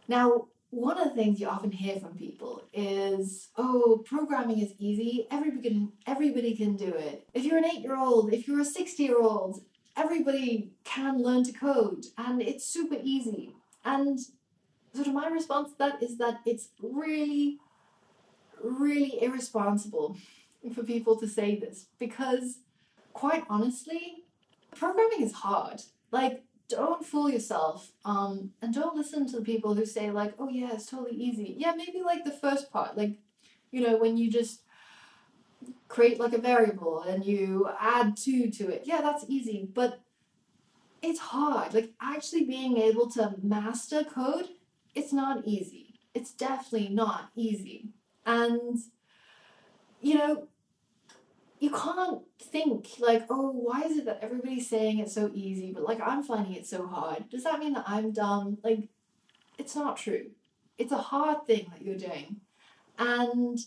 Now, one of the things you often hear from people is, oh, programming is easy. Everybody can do it. If you're an 8-year-old, if you're a 60-year-old, everybody can learn to code and it's super easy. And sort of my response to that is that it's really, really irresponsible for people to say this because, quite honestly, programming is hard. Like, don't fool yourself, and don't listen to the people who say like, oh yeah, it's totally easy. Yeah, maybe like the first part, like, when you just create like a variable and you add two to it. Yeah, that's easy, but it's hard. Like, actually being able to master code, it's not easy. It's definitely not easy. And you know, you can't think like, oh, why is it that everybody's saying it's so easy, but like I'm finding it so hard? Does that mean that I'm dumb? Like, it's not true. It's a hard thing that you're doing. And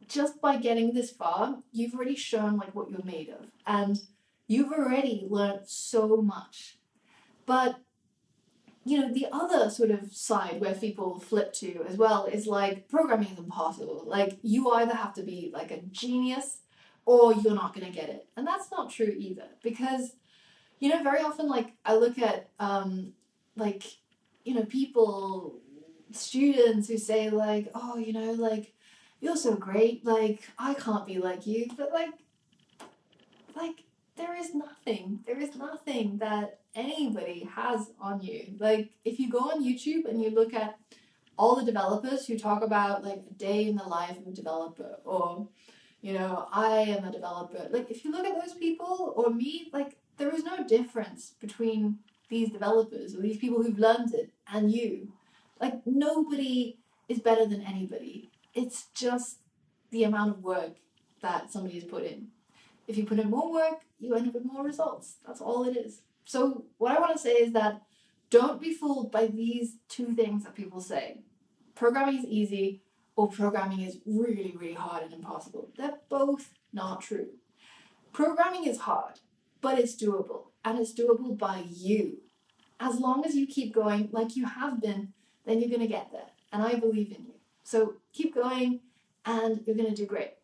just by getting this far, you've already shown like what you're made of. And you've already learned so much. But the other sort of side where people flip to as well is like programming is impossible. Like, you either have to be like a genius or you're not going to get it. And that's not true either, because very often, like, I look at like people, students who say like, oh, like, you're so great, like I can't be like you. But like there is nothing that anybody has on you. Like, if you go on YouTube and you look at all the developers who talk about like a day in the life of a developer, or I am a developer, like, if you look at those people or me, like, there is no difference between these developers or these people who've learned it and you. Like, nobody is better than anybody. It's just the amount of work that somebody has put in. If you put in more work, you end up with more results. That's all it is. So what I want to say is that don't be fooled by these two things that people say. Programming is easy, or programming is really, really hard and impossible. They're both not true. Programming is hard, but it's doable. And it's doable by you. As long as you keep going like you have been, then you're going to get there. And I believe in you. So keep going, and you're going to do great.